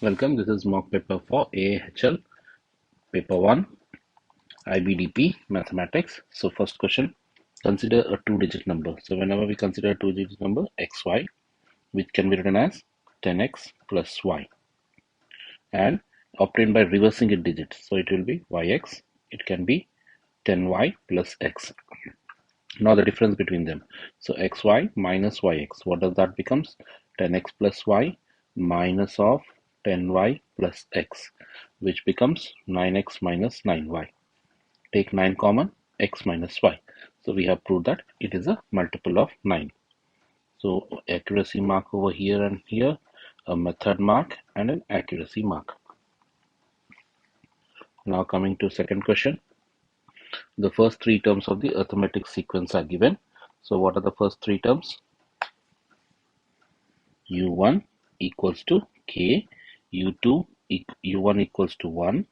Welcome, this is mock paper for AAHL, paper 1, IBDP, mathematics. So first question, consider a two-digit number. So whenever we consider a two-digit number, xy, which can be written as 10x plus y, and obtained by reversing its digits. So it will be yx, it can be 10y plus x. Now the difference between them. So xy minus yx, what does that becomes? 10x plus y minus of 10y plus x, which becomes 9x minus 9y. Take 9 common, x minus y. So we have proved that it is a multiple of 9. So accuracy mark over here and here, a method mark and an accuracy mark. Now coming to second question. The first three terms of the arithmetic sequence are given. So what are the first three terms? U1 equals to k, U2 U1 equals to 1,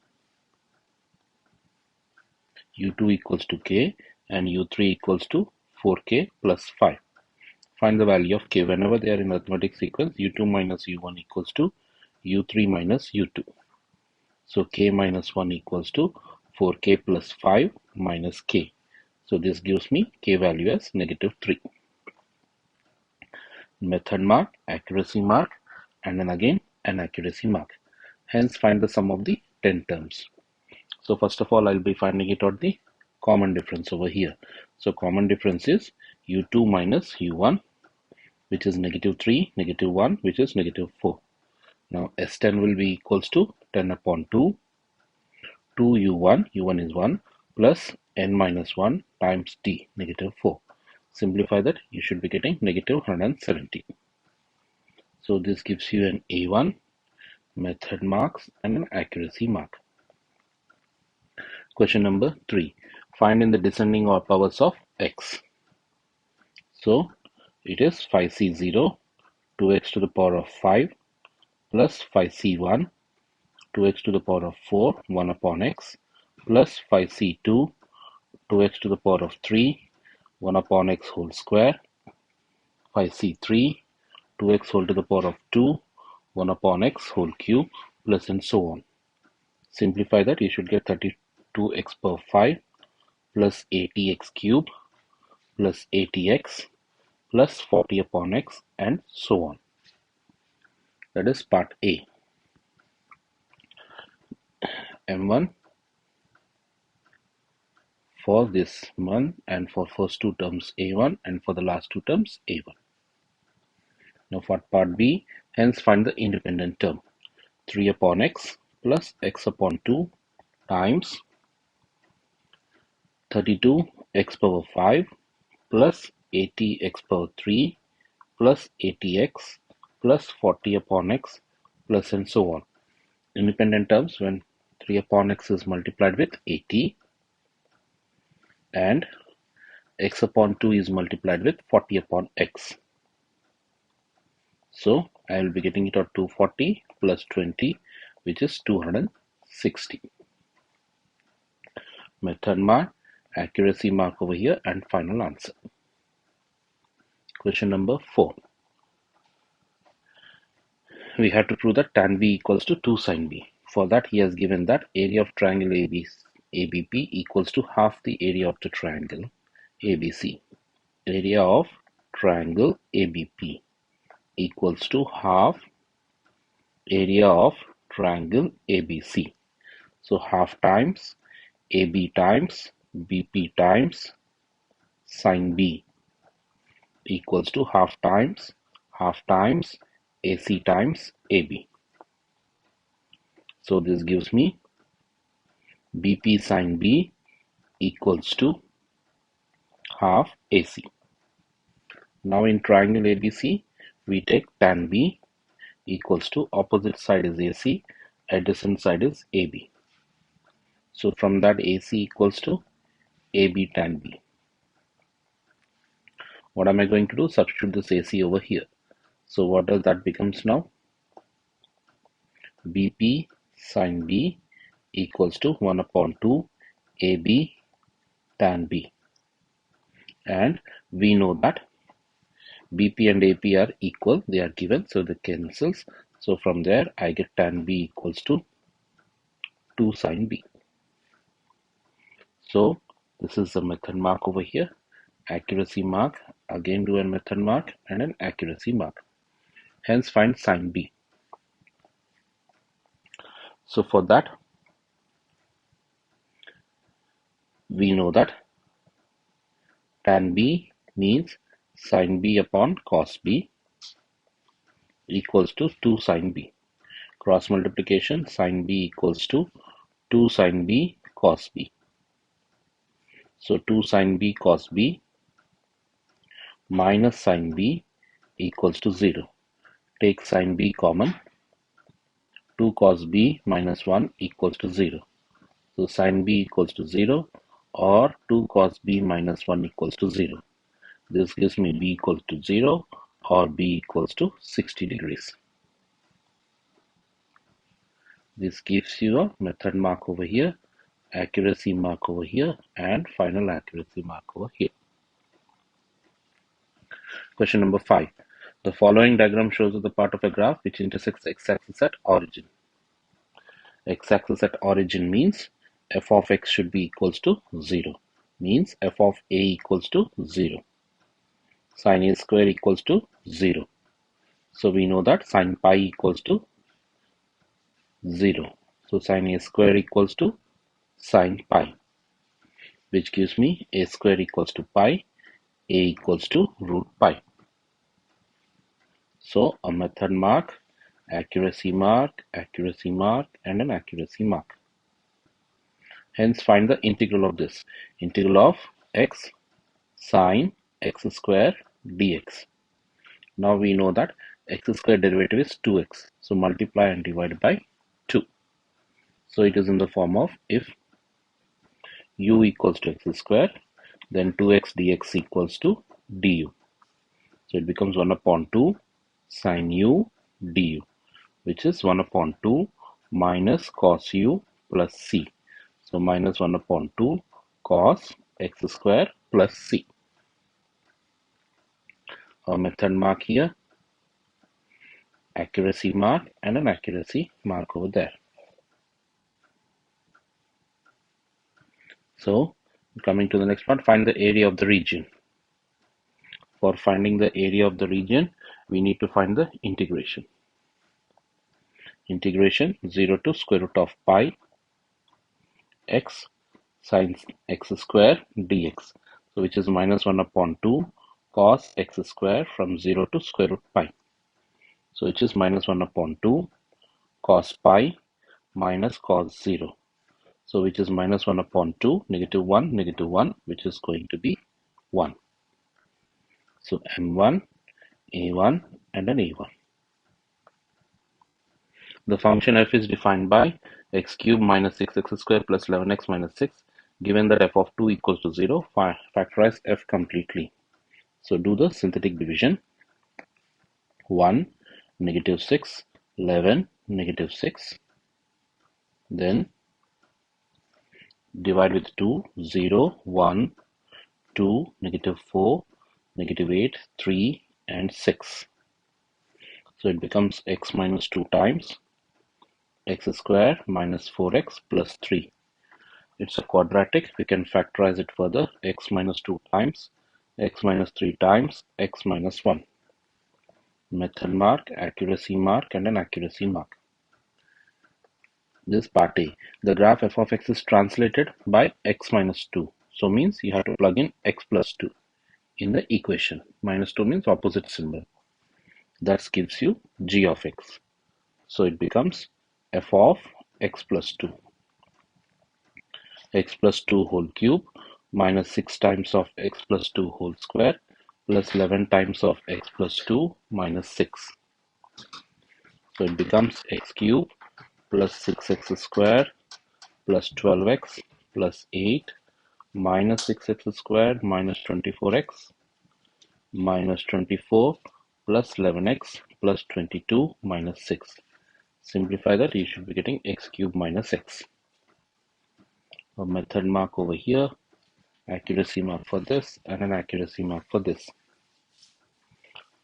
U2 equals to k, and U3 equals to 4k plus 5. Find the value of k whenever they are in arithmetic sequence. U2 minus U1 equals to U3 minus U2. So k minus 1 equals to 4k plus 5 minus k. So this gives me k value as negative 3. Method mark, accuracy mark, and then again an accuracy mark. Hence find the sum of the 10 terms. So first of all, I'll be finding it out the common difference over here. So common difference is U2 minus U1, which is negative 3, negative 1, which is negative 4. Now S10 will be equals to 10 upon 2, 2U1, U1 is 1, plus N minus 1 times D, negative 4. Simplify that, you should be getting negative 170. So this gives you an A1, method marks, and an accuracy mark. Question number 3. Find in the descending order powers of x. So it is 5c0, 2x to the power of 5, plus 5c1, 2x to the power of 4, 1 upon x, plus 5c2, 2x to the power of 3, 1 upon x whole square, 5c3, 2x whole to the power of 2, 1 upon x whole cube, plus and so on. Simplify that, you should get 32x power 5 plus 80x cube plus 80x plus 40 upon x and so on. That is part A. M1 for this month and for first two terms A1 and for the last two terms A1. Now for part B, hence find the independent term. 3 upon x plus x upon 2 times 32x power 5 plus 80x power 3 plus 80x plus 40 upon x plus and so on. Independent terms when 3 upon x is multiplied with 80 and x upon 2 is multiplied with 40 upon x. So I will be getting it out 240 plus 20, which is 260. Method mark, accuracy mark over here, and final answer. Question number 4. We have to prove that tan B equals to 2 sin B. For that, he has given that area of triangle ABP equals to half the area of the triangle ABC. Area of triangle ABP equals to half area of triangle ABC. So half times AB times BP times sin B equals to half times AC times AB. So this gives me BP sin B equals to half AC. Now in triangle ABC, we take tan B equals to opposite side is AC, adjacent side is AB. So from that AC equals to AB tan B. What am I going to do? Substitute this AC over here. So what does that becomes now? BP sin B equals to 1 upon 2 AB tan B. And we know that BP and AP are equal, they are given, so they cancels. So from there, I get tan B equals to 2 sine B. So this is the method mark over here. Accuracy mark, again do a method mark and an accuracy mark. Hence find sine B. So for that, we know that tan B means sine B upon cos B equals to 2 sine B. Cross multiplication, sine B equals to 2 sine B cos B. So 2 sine B cos B minus sine B equals to 0. Take sine B common. 2 cos B minus 1 equals to 0. So sine B equals to 0 or 2 cos B minus 1 equals to 0. This gives me B equals to 0 or B equals to 60 degrees. This gives you a method mark over here, accuracy mark over here, and final accuracy mark over here. Question number 5. The following diagram shows the part of a graph which intersects x-axis at origin. X-axis at origin means f of x should be equals to 0. Means f of a equals to 0. Sin a square equals to 0. So we know that sin pi equals to 0. So sin a square equals to sin pi, which gives me a square equals to pi, a equals to root pi. So a method mark, accuracy mark, and an accuracy mark. Hence find the integral of this. Integral of x sine x square dx. Now we know that x square derivative is 2x. So multiply and divide by 2. So it is in the form of if u equals to x square, then 2x dx equals to du. So it becomes 1 upon 2 sine u du, which is 1 upon 2 minus cos u plus c. So minus 1 upon 2 cos x square plus c. A method mark here, accuracy mark, and an accuracy mark over there. So coming to the next part, find the area of the region. For finding the area of the region, we need to find the integration. Integration 0 to square root of pi x sine x square dx. So which is minus 1 upon 2 cos x square from 0 to square root pi. So which is minus 1 upon 2 cos pi minus cos 0. So which is minus 1 upon 2, negative 1, which is going to be 1. So m1, a1, and an a1. The function f is defined by x cubed minus 6x square plus 11x minus 6. Given that f of 2 equals to 0, factorize f completely. So do the synthetic division. 1, negative 6, 11, negative 6. Then divide with 2, 0, 1, 2, negative 4, negative 8, 3, and 6. So it becomes x minus 2 times x square minus 4x plus 3. It's a quadratic. We can factorize it further. X minus 2 times, x minus 3 times, x minus 1. Method mark, accuracy mark, and an accuracy mark. This part A. The graph f of x is translated by x minus 2. So means you have to plug in x plus 2 in the equation. Minus 2 means opposite symbol. That gives you g of x. So it becomes f of x plus 2. X plus 2 whole cube minus 6 times of x plus 2 whole square plus 11 times of x plus 2 minus 6. So it becomes x cube plus 6x square plus 12x plus 8 minus 6x squared minus 24x minus 24 plus 11x plus 22 minus 6. Simplify that, you should be getting x cube minus x. A method mark over here, accuracy mark for this, and an accuracy mark for this.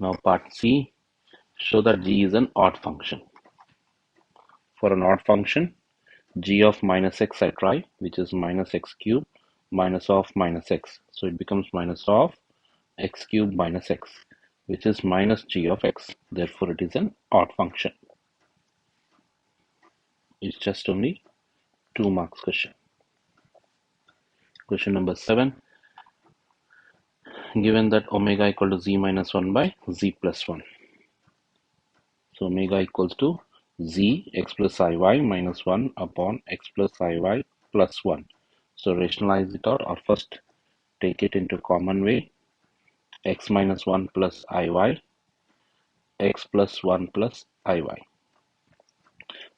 Now part C, Show that g is an odd function. For an odd function, g of minus x I try, which is minus x cube minus of minus x. So it becomes minus of x cube minus x, which is minus g of x. Therefore, it is an odd function. It's just only 2 marks question. Question number 7. Given that omega equal to z minus 1 by z plus 1. So omega equals to z x plus iy minus 1 upon x plus iy plus 1. So rationalize it out, or first take it into common way. X minus 1 plus iy, x plus 1 plus iy.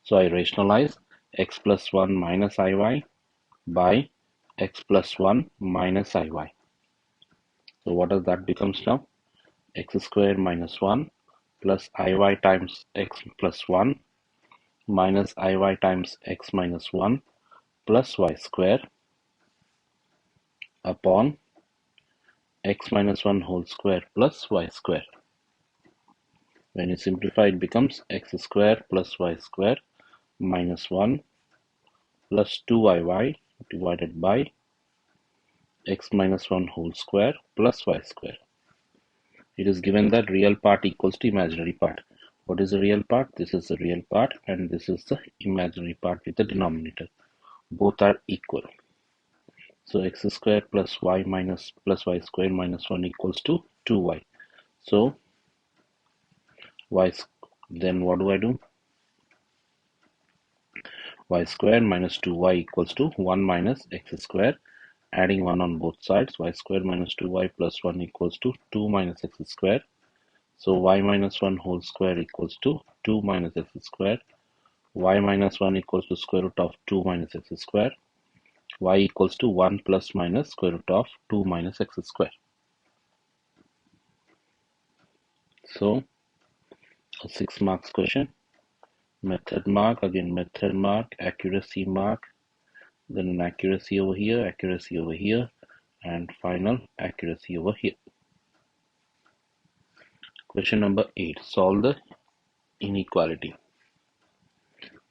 So I rationalize x plus 1 minus iy by x plus 1 minus iy. So what does that becomes now? X squared minus 1 plus iy times x plus 1 minus iy times x minus 1 plus y square upon x minus 1 whole square plus y square. When you simplify, it becomes x square plus y square minus 1 plus 2iy divided by x minus 1 whole square plus y square. It is given that real part equals to imaginary part. What is the real part? This is the real part, and this is the imaginary part with the denominator. Both are equal. So x square plus y minus plus y square minus 1 equals to 2y. So then what do? Y square minus 2y equals to 1 minus x square. Adding 1 on both sides, y square minus 2y plus 1 equals to 2 minus x square. So y minus 1 whole square equals to 2 minus x square. Y minus 1 equals to square root of 2 minus x square. Y equals to 1 plus minus square root of 2 minus x square. So a 6 marks question. Method mark, again method mark, accuracy mark, then an accuracy over here, and final accuracy over here. Question number 8. Solve the inequality.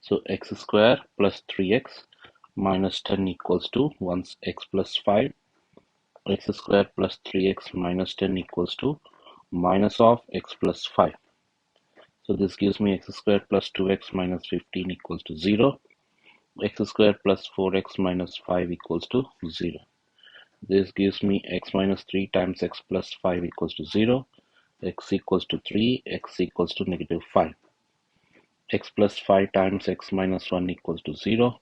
So x square plus 3x minus 10 equals to once x plus 5. X square plus 3x minus 10 equals to minus of x plus 5. So this gives me x square plus 2x minus 15 equals to 0. X square plus 4x minus 5 equals to 0. This gives me x minus 3 times x plus 5 equals to 0. X equals to 3, x equals to negative 5. X plus 5 times x minus 1 equals to 0.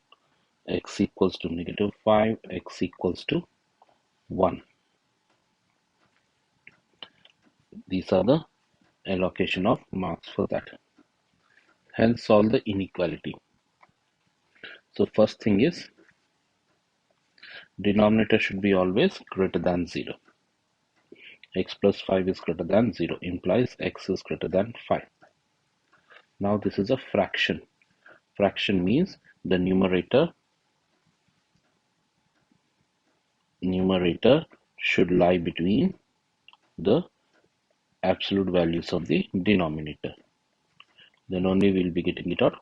X equals to negative 5, x equals to 1. These are the allocation of marks for that. Hence solve the inequality. So first thing is, denominator should be always greater than 0. X plus 5 is greater than 0, implies x is greater than 5. Now this is a fraction. Fraction means the numerator should lie between the absolute values of the denominator. Then only we'll be getting it out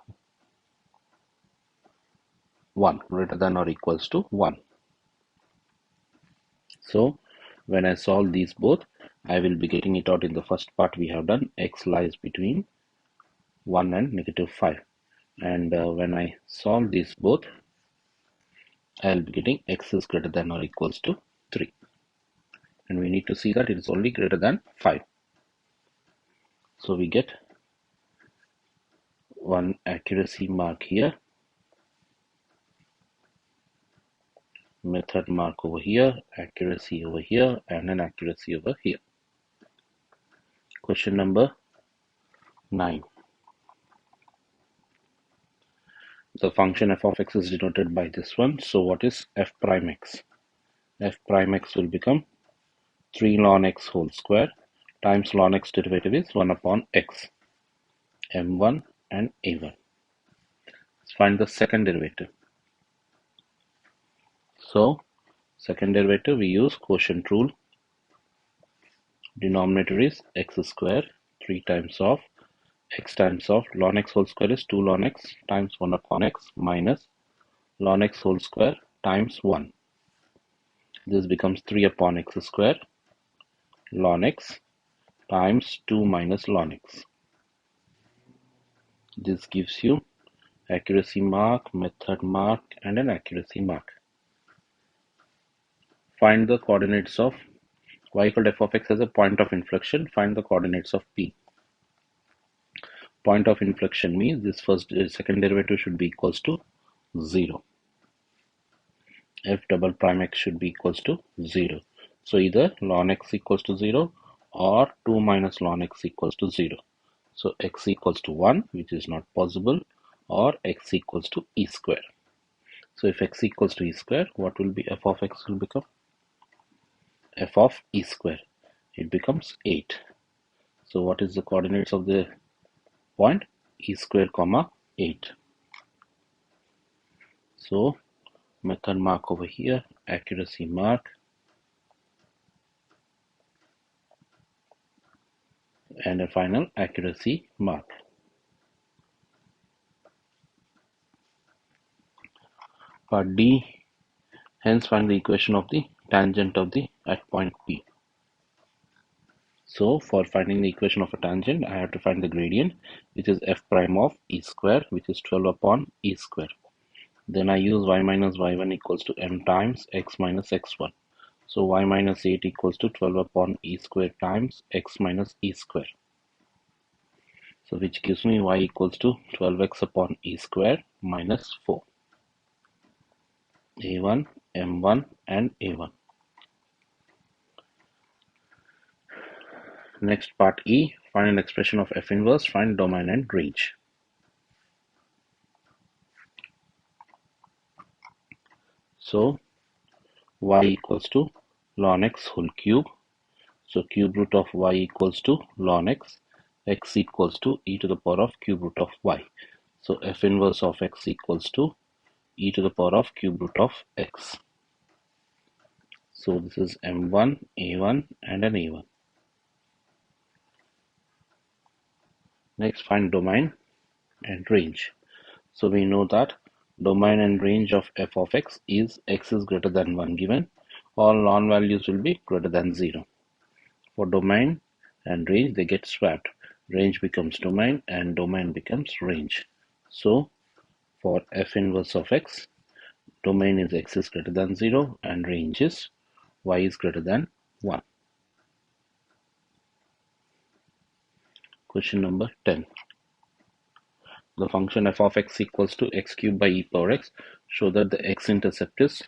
1, greater than or equals to 1. So when I solve these both, I will be getting it out in the first part we have done. X lies between 1 and negative 5. And when I solve these both, I will be getting x is greater than or equals to 3. And we need to see that it is only greater than 5. So we get one accuracy mark here, method mark over here, accuracy over here, and an accuracy over here. Question number 9. The function f of x is denoted by this one. So what is f prime x? F prime x will become 3 ln x whole square times ln x derivative is 1 upon x, m1 and a1. Let's find the second derivative. So second derivative, we use quotient rule. Denominator is x square 3 times of x times of ln x whole square is 2 ln x times 1 upon x minus ln x whole square times 1. This becomes 3 upon x square ln x times 2 minus ln x. This gives you accuracy mark, method mark, and an accuracy mark. Find the coordinates of y equal to f of x as a point of inflection. Find the coordinates of p. Point of inflection means this second derivative should be equals to 0. F double prime x should be equals to 0. So either ln x equals to 0 or 2 minus ln x equals to 0. So x equals to 1, which is not possible, or x equals to e square. So if x equals to e square, what will be f of x will become? F of e square. It becomes 8. So what is the coordinates of the point? E square comma 8. So method mark over here, accuracy mark, and a final accuracy mark. Part D, hence find the equation of the tangent of the at point P. So for finding the equation of a tangent, I have to find the gradient, which is f prime of e square, which is 12 upon e square. Then I use y minus y1 equals to m times x minus x1. So y minus 8 equals to 12 upon e square times x minus e square. So which gives me y equals to 12x upon e square minus 4. A1, M1 and A1. Next part E, find an expression of f inverse, find domain and range. So y equals to ln x whole cube. So cube root of y equals to ln x equals to e to the power of cube root of y. So f inverse of x equals to e to the power of cube root of x. So this is M1, A1 and an A1. Next find domain and range. So we know that domain and range of f of x is greater than 1 given. All non-values will be greater than 0. For domain and range, they get swapped. Range becomes domain and domain becomes range. So for f inverse of x, domain is x is greater than 0 and range is y is greater than 1. Question number 10. The function f of x equals to x cubed by e power x. Show that the x-intercept is,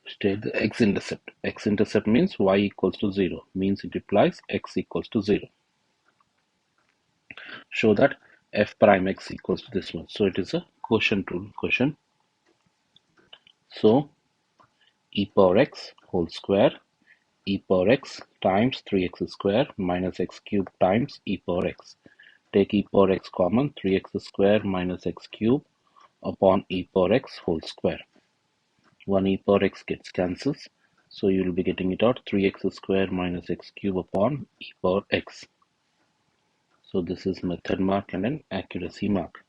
state the x-intercept. X-intercept means y equals to 0, means it implies x equals to 0. Show that f prime x equals to this one. So it is a quotient rule question. So e power x whole square, e power x times 3x square minus x cubed times e power x. Take e power x common, 3x square minus x cube upon e power x whole square. 1 e power x gets cancels, so you will be getting it out 3x square minus x cube upon e power x. So this is method mark and an accuracy mark.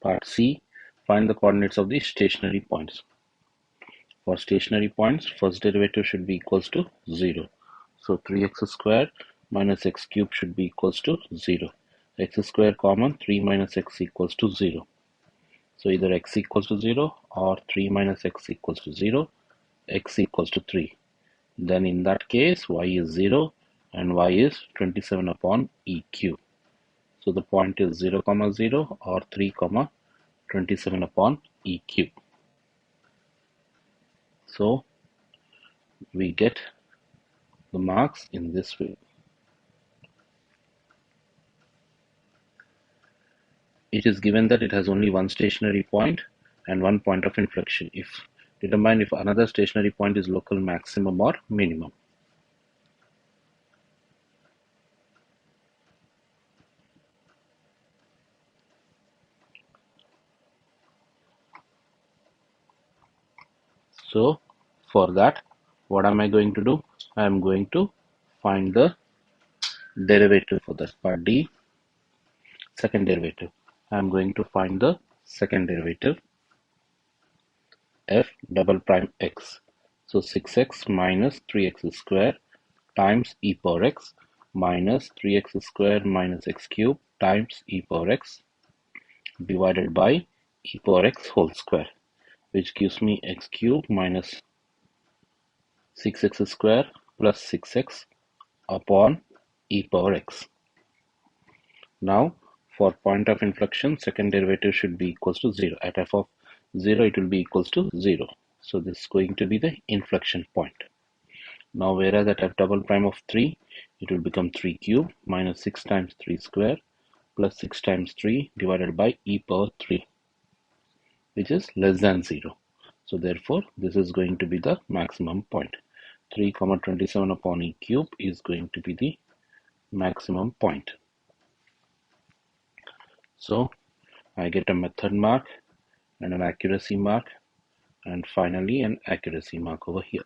Part C, find the coordinates of the stationary points. For stationary points, first derivative should be equals to 0. So 3x square minus x cube should be equals to 0. X square common, 3 minus x equals to 0. So either x equals to 0 or 3 minus x equals to 0, x equals to 3. Then in that case, y is 0 and y is 27 upon e cube. So the point is 0, 0 or 3, 27 upon e cube. So we get the marks in this way. It is given that it has only one stationary point and one point of inflection. Determine if another stationary point is local maximum or minimum. So for that, what am I going to do? I am going to find the derivative for that. Part D, second derivative. I'm going to find the second derivative, f double prime x. So 6x minus 3x square times e power x minus 3x square minus x cube times e power x divided by e power x whole square, which gives me x cube minus 6x square plus 6x upon e power x. Now, for point of inflection, second derivative should be equals to 0. At f of 0, it will be equals to 0. So this is going to be the inflection point. Now, whereas at f double prime of 3, it will become 3 cube minus 6 times 3 square plus 6 times 3 divided by e power 3, which is less than 0. So therefore, this is going to be the maximum point. 3 comma 27 upon e cube is going to be the maximum point. So I get a method mark and an accuracy mark, and finally an accuracy mark over here.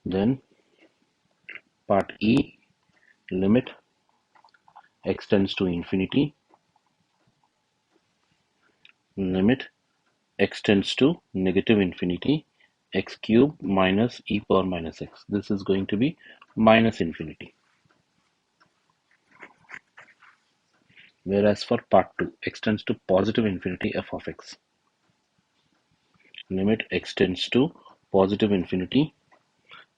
Then part E, limit x tends to infinity, limit x tends to negative infinity, x cube minus e power minus x. This is going to be minus infinity. Whereas for part 2, x tends to positive infinity f of x. Limit x tends to positive infinity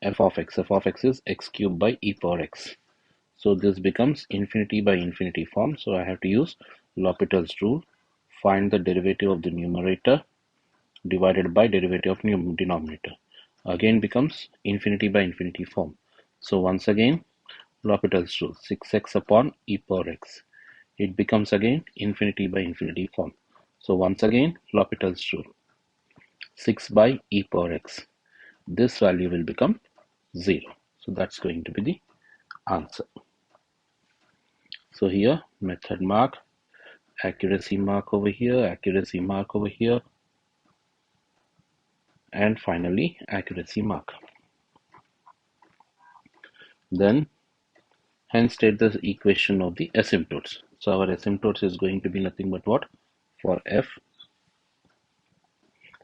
f of x. F of x is x cubed by e power x. So this becomes infinity by infinity form. So I have to use L'Hopital's rule. Find the derivative of the numerator divided by derivative of denominator. Again becomes infinity by infinity form. So once again, L'Hopital's rule, 6x upon e power x. It becomes again infinity by infinity form. So once again, L'Hopital's rule, 6 by e power x. This value will become 0. So that's going to be the answer. So here, method mark, accuracy mark over here, accuracy mark over here, and finally accuracy mark. Then hence state the equation of the asymptotes. So our asymptotes is going to be nothing but what? For f,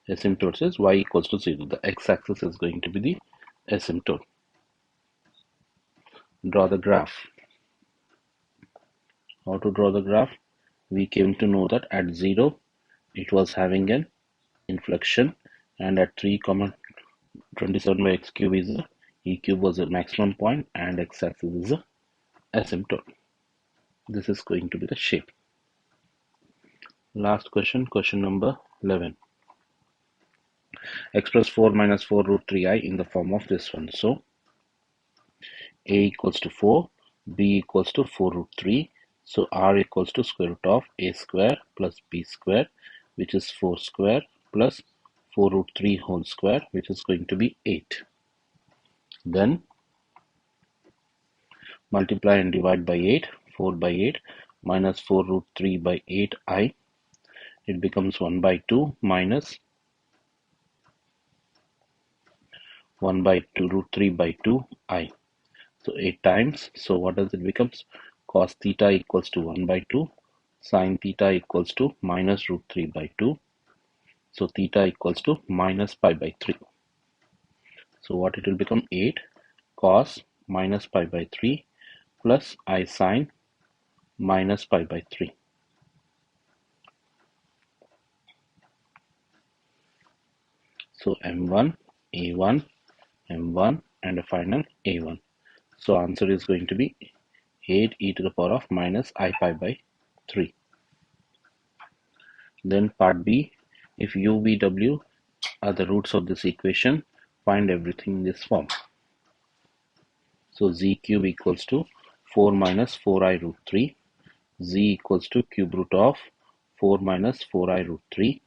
asymptotes is y equals to 0. The x-axis is going to be the asymptote. Draw the graph. How to draw the graph? We came to know that at 0 it was having an inflection, and at 3 comma 27 by x cube is a e cube was a maximum point, and x-axis is a asymptote. This is going to be the shape. Last question, question number 11. Express 4 minus 4 root 3i in the form of this one. So a equals to 4, b equals to 4 root 3. So r equals to square root of a square plus b square, which is 4 square plus 4 root 3 whole square, which is going to be 8. Then multiply and divide by 8, 4 by 8 minus 4 root 3 by 8i. It becomes 1 by 2 minus 1 by 2 root 3 by 2i. So 8 times. So what does it becomes? Cos theta equals to 1 by 2. Sin theta equals to minus root 3 by 2. So theta equals to minus pi by 3. So what it will become? 8 cos minus pi by 3 plus I sin minus pi by 3. So m1, a1, m1 and a final a1. So answer is going to be 8 e to the power of minus I pi by 3. Then part B, if u, v, w are the roots of this equation, find everything in this form. So z cube equals to 4 minus 4i root 3. Z equals to cube root of 4 minus 4i root 3,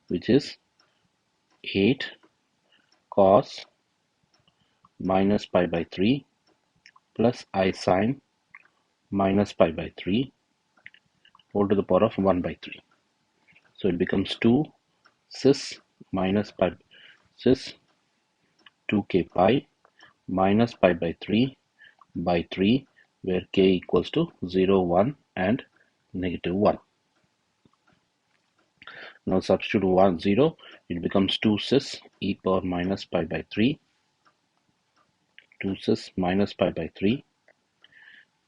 which is 8 cos minus pi by 3 plus I sin minus pi by 3 whole to the power of 1 by 3. So it becomes 2 cis minus pi cis 2k pi minus pi by 3 by 3 where k equals to 0, 1 and negative 1. Now substitute 1, 0, it becomes 2 cis e power minus pi by 3, 2 cis minus pi by 3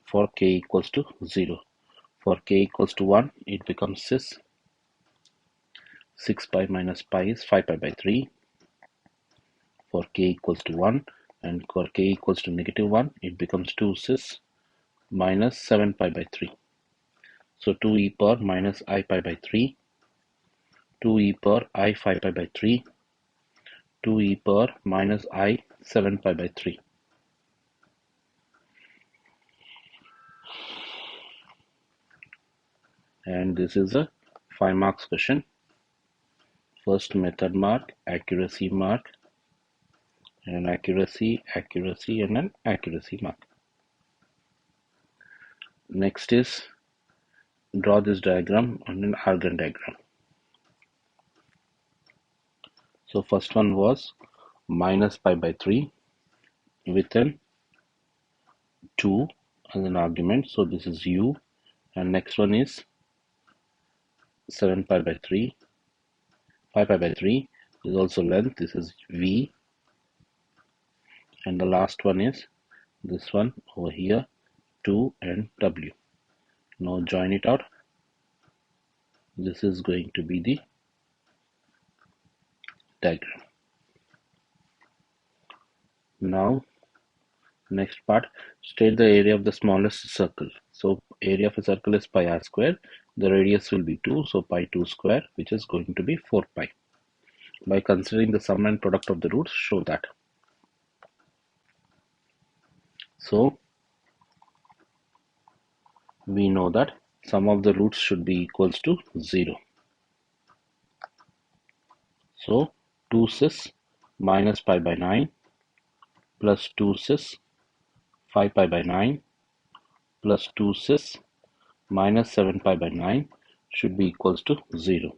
for k equals to 0. For k equals to 1, it becomes cis 6 pi minus pi is 5 pi by 3 for k equals to 1, and for k equals to negative 1, it becomes 2 cis minus 7 pi by 3. So 2 e power minus I pi by 3, 2 e power I 5 pi by 3, 2 e power minus I 7 pi by 3. And this is a 5 marks question. First method mark, accuracy mark, and an accuracy, and an accuracy mark. Next is draw this diagram on an Argand diagram. So first one was minus pi by 3 with an 2 as an argument. So this is u, and next one is 7 pi by 3, 5 pi by 3 is also length. This is v, and the last one is this one over here, 2 and w. Now join it out. This is going to be the diagram. Now next part, state the area of the smallest circle. So area of a circle is pi r square. The radius will be 2, so pi 2 square, which is going to be 4 pi. By considering the sum and product of the roots, show that. So we know that sum of the roots should be equals to 0. So 2 cis minus pi by 9 plus 2 cis 5 pi by 9 plus 2 cis minus 7 pi by 9 should be equals to 0.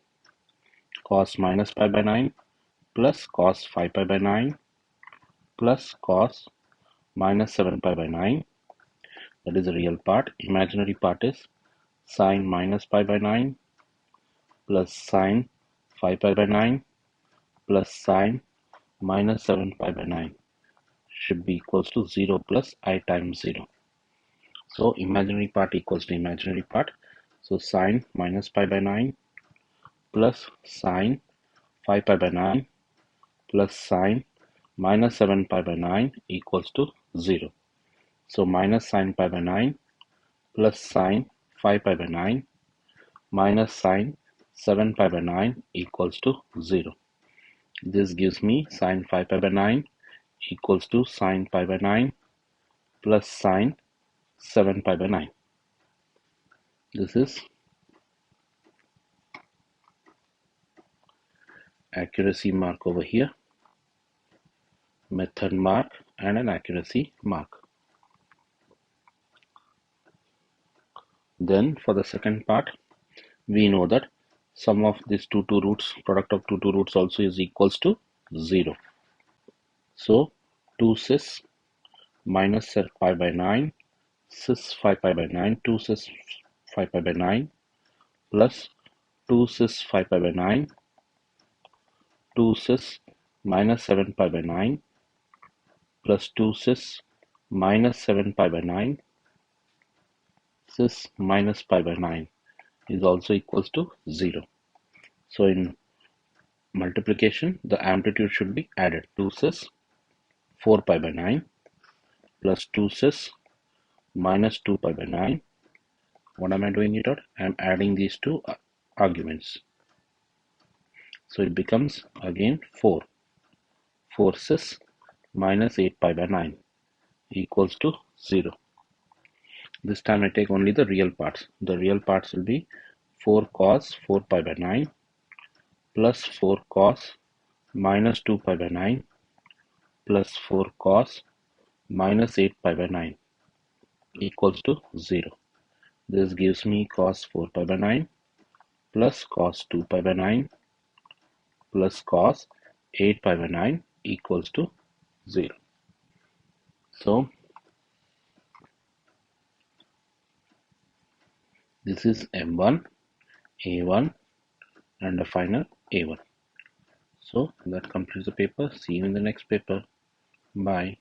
Cos minus pi by 9 plus cos 5 pi by 9 plus cos minus 7 pi by 9, that is the real part. Imaginary part is sine minus pi by 9 plus sine 5 pi by 9 plus sine minus 7 pi by 9 should be equals to 0 plus I times 0. So imaginary part equals to imaginary part. So sine minus pi by 9 plus sine 5 pi by 9 plus sine minus 7 pi by 9 equals to 0. So minus sine pi by 9 plus sine 5 pi by 9 minus sine 7 pi by 9 equals to 0. This gives me sine 5 pi by 9 equals to sine pi by 9 plus sine 7 pi by 9. This is accuracy mark over here, method mark, and an accuracy mark. Then for the second part, we know that sum of these two roots, product of two roots also is equals to 0. So 2 cis minus pi by 9 cis 5 pi by 9, 2 cis 5 pi by 9 plus 2 cis 5 pi by 9, 2 cis minus 7 pi by 9 plus 2 cis minus 7 pi by 9 cis minus pi by 9 is also equals to 0. So in multiplication, the amplitude should be added. 2 cis 4 pi by 9 plus 2 cis minus 2 pi by 9. What am I doing it out? I am adding these two arguments. So it becomes again 4. 4 cis minus 8 pi by 9 equals to 0. This time I take only the real parts. The real parts will be 4 cos 4 pi by 9 plus 4 cos minus 2 pi by 9 plus 4 cos minus 8 pi by 9 equals to 0. This gives me cos 4 pi by 9 plus cos 2 pi by 9 plus cos 8 pi by 9 equals to 0. So This is M1, A1, and the final A1. So that completes the paper. See you in the next paper. Bye.